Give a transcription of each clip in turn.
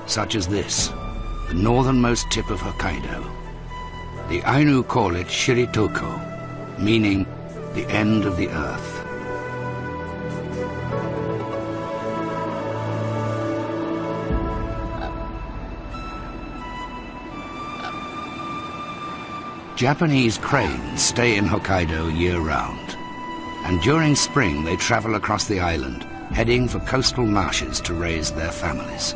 such as this, the northernmost tip of Hokkaido. The Ainu call it Shiritoko, meaning the end of the earth. Japanese cranes stay in Hokkaido year-round, and during spring they travel across the island, heading for coastal marshes to raise their families.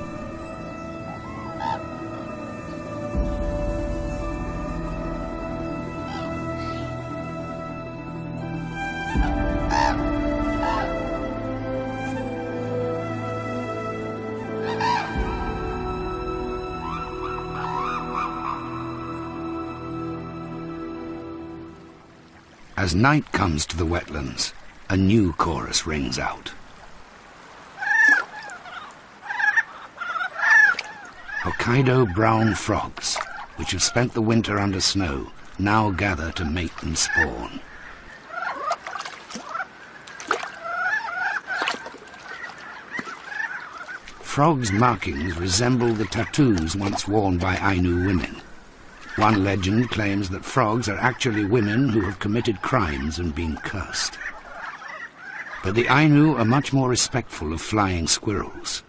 As night comes to the wetlands, a new chorus rings out. Hokkaido brown frogs, which have spent the winter under snow, now gather to mate and spawn. Frogs' markings resemble the tattoos once worn by Ainu women. One legend claims that frogs are actually women who have committed crimes and been cursed. But the Ainu are much more respectful of flying squirrels.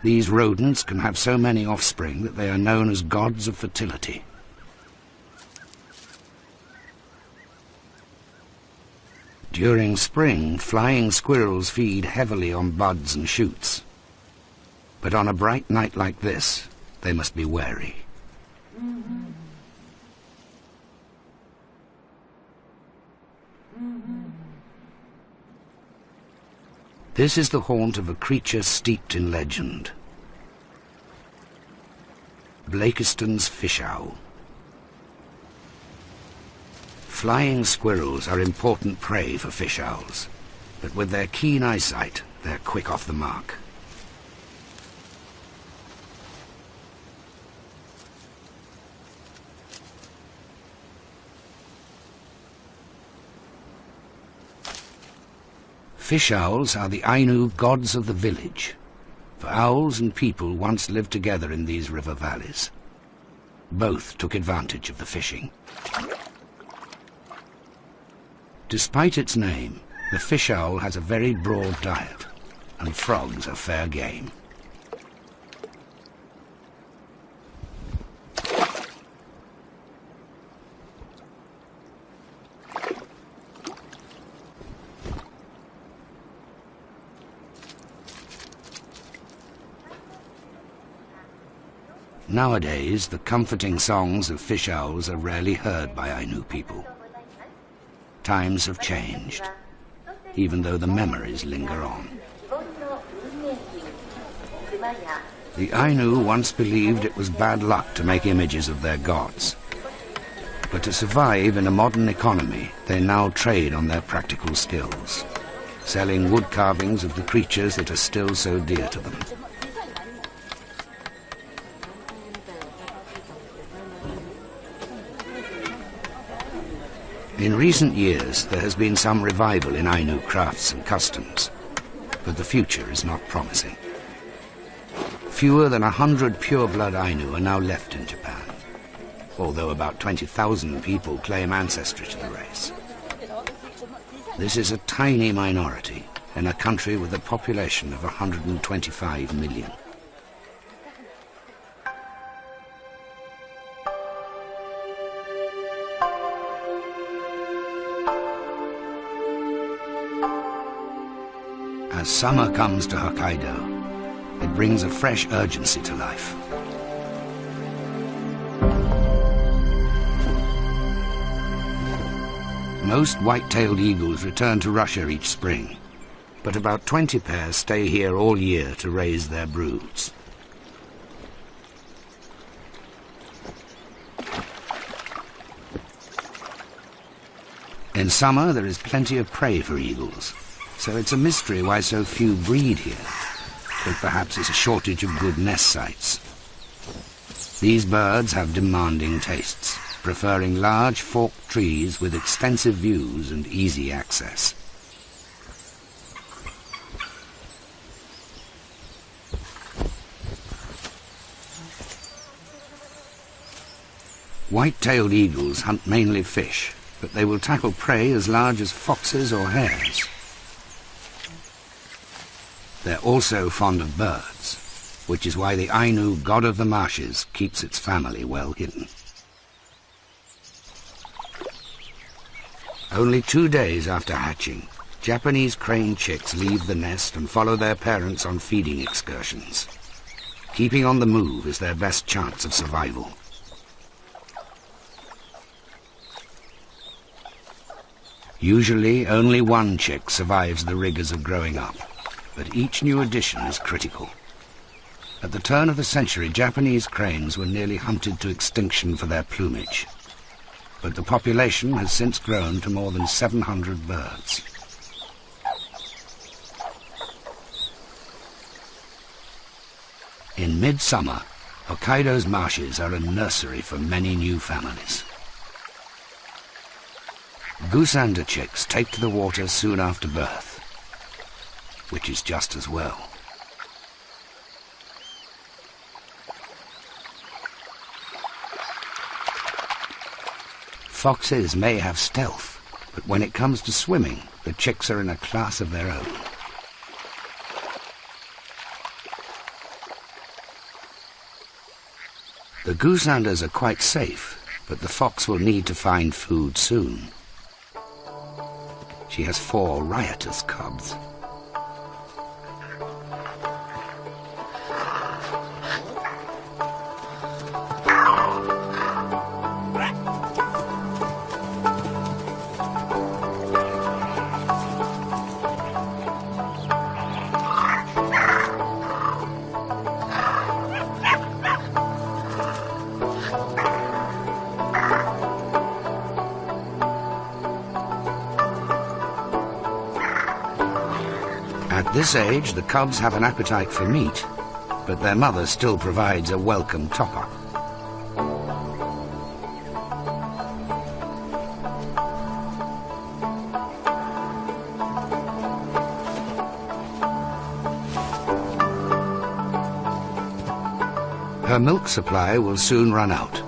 These rodents can have so many offspring that they are known as gods of fertility. During spring, flying squirrels feed heavily on buds and shoots. But on a bright night like this, they must be wary. This is the haunt of a creature steeped in legend. Blakiston's fish owl. Flying squirrels are important prey for fish owls, but with their keen eyesight, they're quick off the mark. Fish owls are the Ainu gods of the village, for owls and people once lived together in these river valleys. Both took advantage of the fishing. Despite its name, the fish owl has a very broad diet, and frogs are fair game. Nowadays, the comforting songs of fish owls are rarely heard by Ainu people. Times have changed, even though the memories linger on. The Ainu once believed it was bad luck to make images of their gods. But to survive in a modern economy, they now trade on their practical skills, selling wood carvings of the creatures that are still so dear to them. In recent years, there has been some revival in Ainu crafts and customs, but the future is not promising. Fewer than 100 pure-blood Ainu are now left in Japan, although about 20,000 people claim ancestry to the race. This is a tiny minority in a country with a population of 125 million. As summer comes to Hokkaido, it brings a fresh urgency to life. Most white-tailed eagles return to Russia each spring, but about 20 pairs stay here all year to raise their broods. In summer, there is plenty of prey for eagles, so it's a mystery why so few breed here, but perhaps it's a shortage of good nest sites. These birds have demanding tastes, preferring large forked trees with extensive views and easy access. White-tailed eagles hunt mainly fish, but they will tackle prey as large as foxes or hares. They're also fond of birds, which is why the Ainu god of the marshes keeps its family well hidden. Only 2 days after hatching, Japanese crane chicks leave the nest and follow their parents on feeding excursions. Keeping on the move is their best chance of survival. Usually, only one chick survives the rigors of growing up, but each new addition is critical. At the turn of the century, Japanese cranes were nearly hunted to extinction for their plumage, but the population has since grown to more than 700 birds. In midsummer, Hokkaido's marshes are a nursery for many new families. Goosander chicks take to the water soon after birth, which is just as well. Foxes may have stealth, but when it comes to swimming, the chicks are in a class of their own. The goosanders are quite safe, but the fox will need to find food soon. She has 4 riotous cubs. At this age, the cubs have an appetite for meat, but their mother still provides a welcome top-up. Her milk supply will soon run out,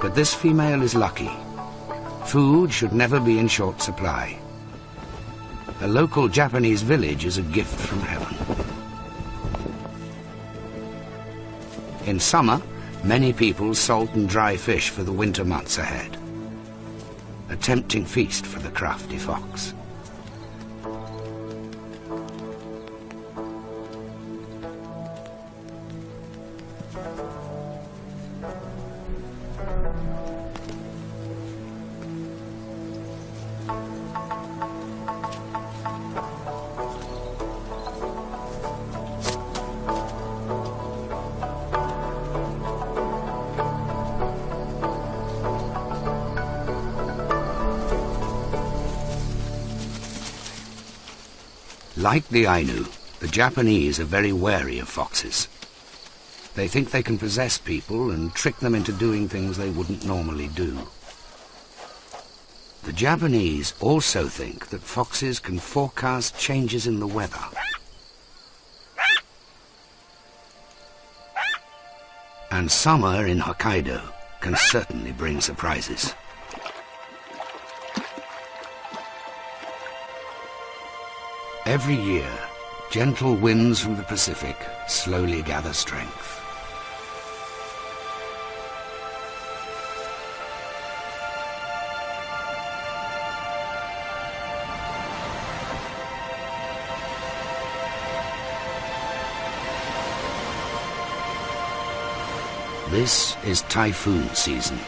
but this female is lucky. Food should never be in short supply. A local Japanese village is a gift from heaven. In summer, many people salt and dry fish for the winter months ahead. A tempting feast for the crafty fox. Like the Ainu, the Japanese are very wary of foxes. They think they can possess people and trick them into doing things they wouldn't normally do. The Japanese also think that foxes can forecast changes in the weather. And summer in Hokkaido can certainly bring surprises. Every year, gentle winds from the Pacific slowly gather strength. This is typhoon season,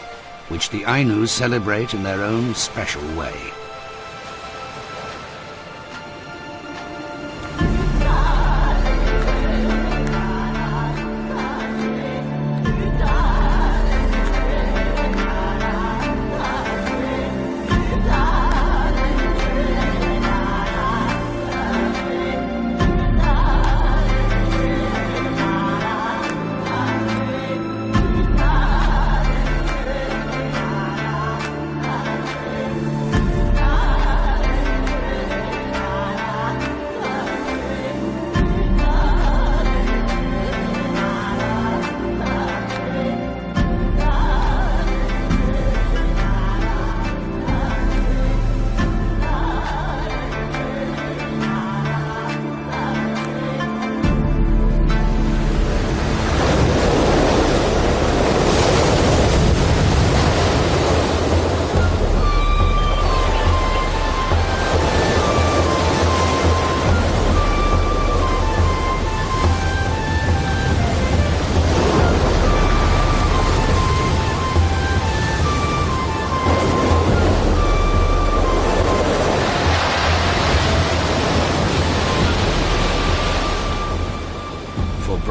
which the Ainu celebrate in their own special way.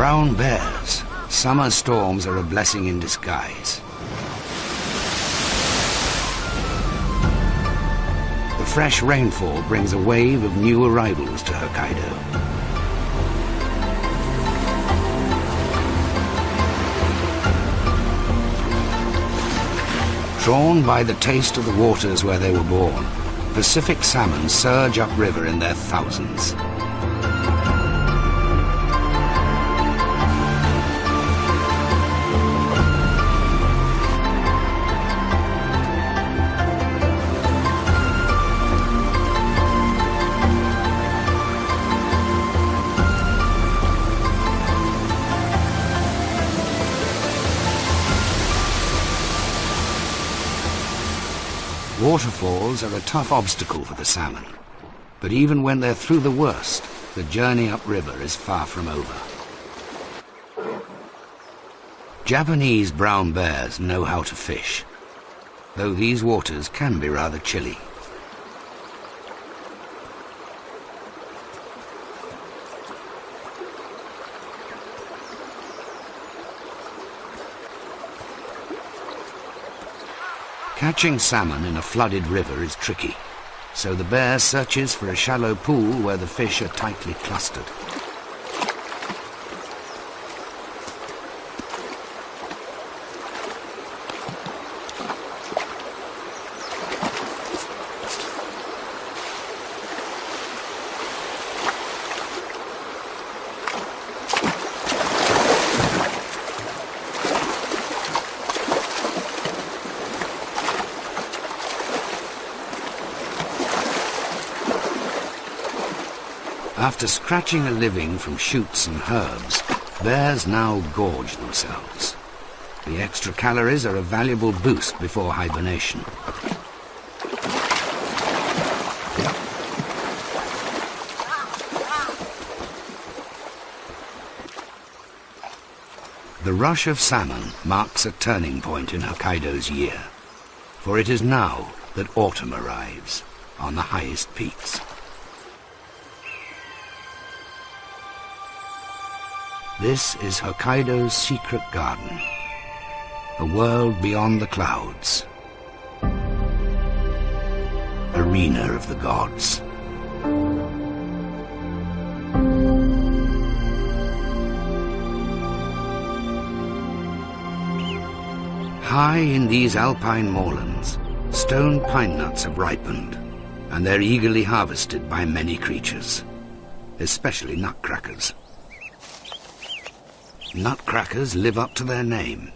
Brown bears. Summer storms are a blessing in disguise. The fresh rainfall brings a wave of new arrivals to Hokkaido. Drawn by the taste of the waters where they were born, Pacific salmon surge upriver in their thousands. Waterfalls are a tough obstacle for the salmon, but even when they're through the worst, the journey upriver is far from over. Japanese brown bears know how to fish, though these waters can be rather chilly. Catching salmon in a flooded river is tricky, so the bear searches for a shallow pool where the fish are tightly clustered. After scratching a living from shoots and herbs, bears now gorge themselves. The extra calories are a valuable boost before hibernation. The rush of salmon marks a turning point in Hokkaido's year, for it is now that autumn arrives on the highest peaks. This is Hokkaido's secret garden, a world beyond the clouds, arena of the gods. High in these alpine moorlands, stone pine nuts have ripened, and they're eagerly harvested by many creatures, especially nutcrackers. Nutcrackers live up to their name.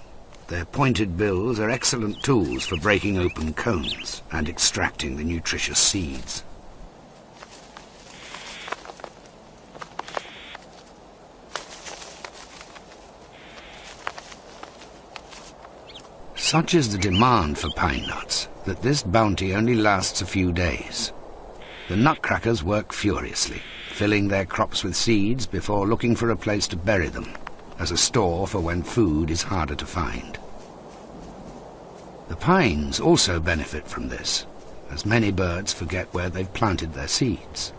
Their pointed bills are excellent tools for breaking open cones and extracting the nutritious seeds. Such is the demand for pine nuts that this bounty only lasts a few days. The nutcrackers work furiously, filling their crops with seeds before looking for a place to bury them, as a store for when food is harder to find. The pines also benefit from this, as many birds forget where they've planted their seeds.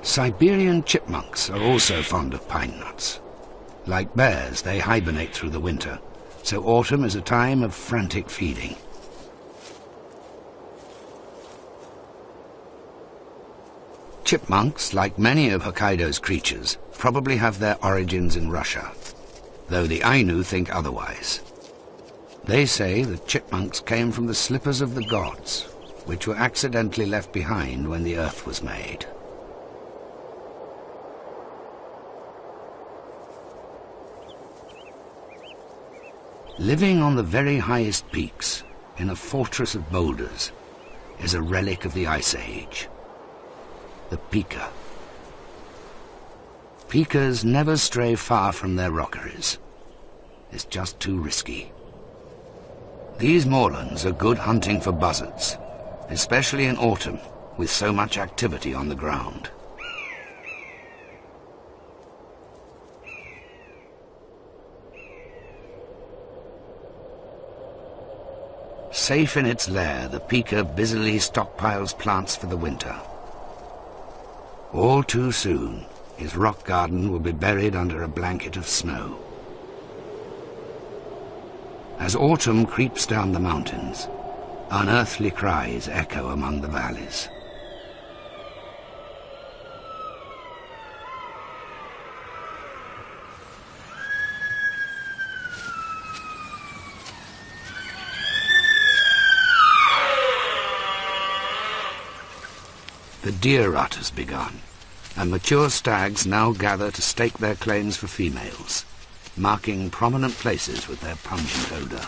Siberian chipmunks are also fond of pine nuts. Like bears, they hibernate through the winter, so autumn is a time of frantic feeding. Chipmunks, like many of Hokkaido's creatures, probably have their origins in Russia, though the Ainu think otherwise. They say that chipmunks came from the slippers of the gods, which were accidentally left behind when the earth was made. Living on the very highest peaks, in a fortress of boulders, is a relic of the Ice Age. The PIKE. Pikas never stray far from their rockeries. It's just too risky. These moorlands are good hunting for buzzards, especially in autumn, with so much activity on the ground. Safe in its lair, the PIKE busily stockpiles plants for the winter. All too soon, his rock garden will be buried under a blanket of snow. As autumn creeps down the mountains, unearthly cries echo among the valleys. The deer rut has begun, and mature stags now gather to stake their claims for females, marking prominent places with their pungent odour.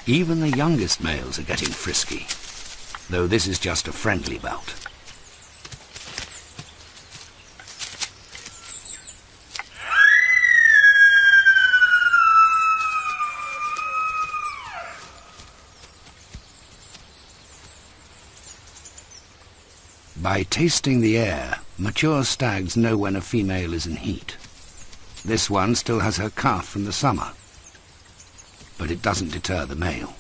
Even the youngest males are getting frisky, though this is just a friendly bout. By tasting the air, mature stags know when a female is in heat. This one still has her calf from the summer, but it doesn't deter the male.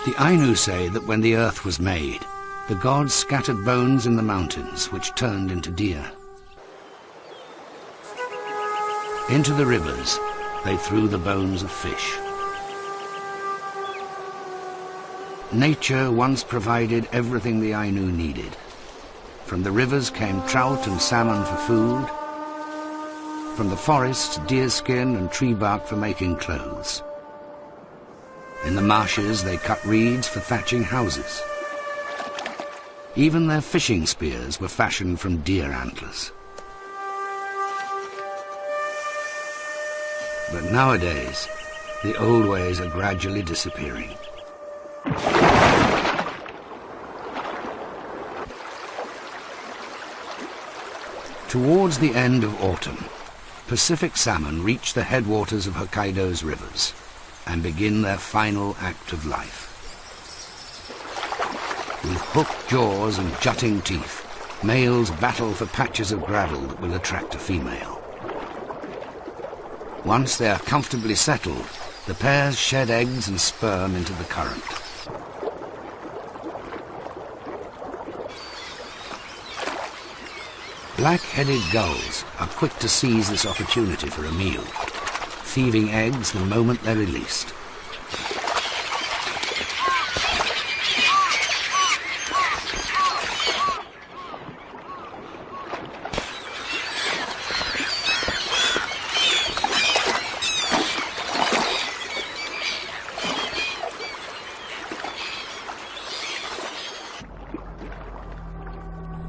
The Ainu say that when the earth was made, the gods scattered bones in the mountains which turned into deer. Into the rivers they threw the bones of fish. Nature once provided everything the Ainu needed. From the rivers came trout and salmon for food. From the forests, deerskin and tree bark for making clothes. In the marshes they cut reeds for thatching houses. Even their fishing spears were fashioned from deer antlers. But nowadays, the old ways are gradually disappearing. Towards the end of autumn, Pacific salmon reach the headwaters of Hokkaido's rivers and begin their final act of life. With hooked jaws and jutting teeth, males battle for patches of gravel that will attract a female. Once they are comfortably settled, the pairs shed eggs and sperm into the current. Black-headed gulls are quick to seize this opportunity for a meal, thieving eggs the moment they're released.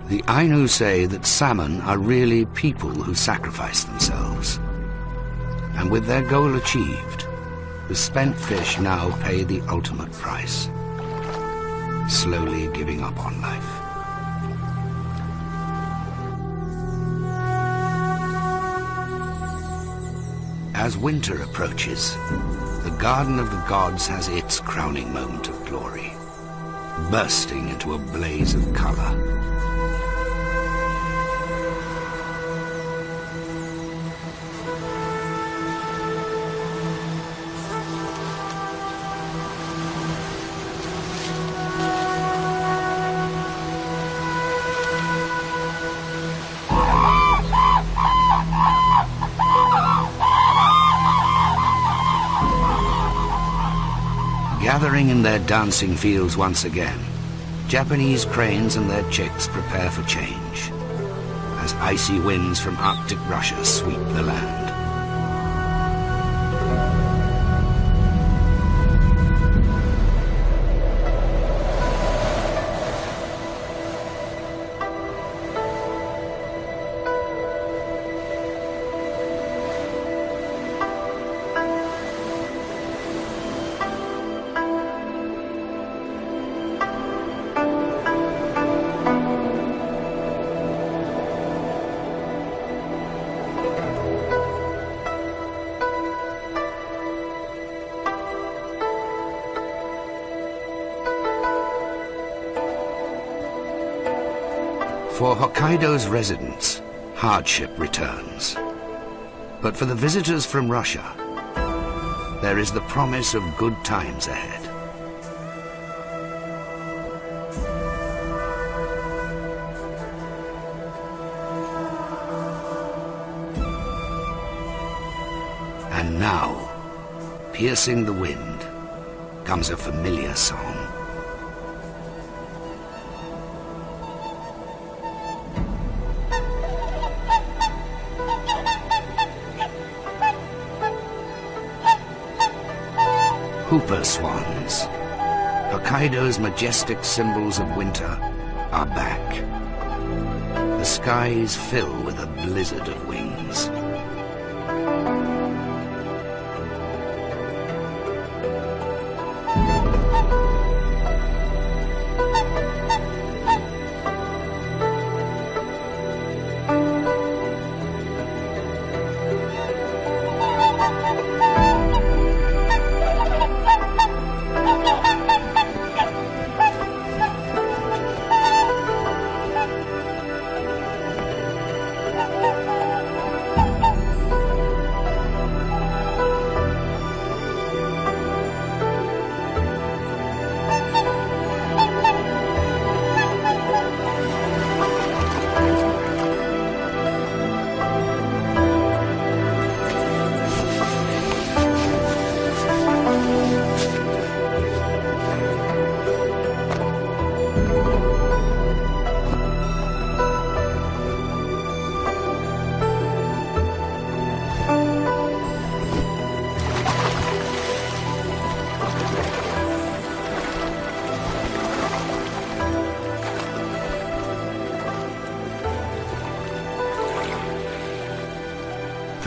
The Ainu say that salmon are really people who sacrifice themselves. And with their goal achieved, the spent fish now pay the ultimate price, slowly giving up on life. As winter approaches, the Garden of the Gods has its crowning moment of glory, bursting into a blaze of color. Gathering in their dancing fields once again, Japanese cranes and their chicks prepare for change, as icy winds from Arctic Russia sweep the land. For Hokkaido's residents, hardship returns. But for the visitors from Russia, there is the promise of good times ahead. And now, piercing the wind, comes a familiar song. Hooper swans, Hokkaido's majestic symbols of winter, are back. The skies fill with a blizzard of wings.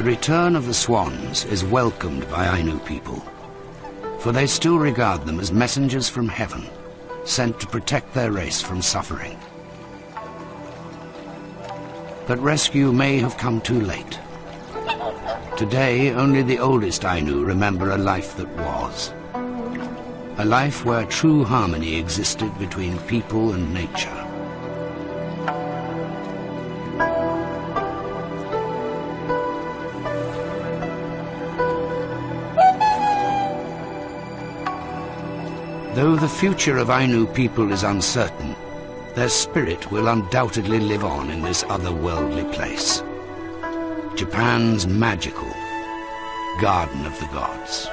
The return of the swans is welcomed by Ainu people, for they still regard them as messengers from heaven, sent to protect their race from suffering. But rescue may have come too late. Today, only the oldest Ainu remember a life that was. A life where true harmony existed between people and nature. Though the future of Ainu people is uncertain, their spirit will undoubtedly live on in this otherworldly place. Japan's magical Garden of the Gods.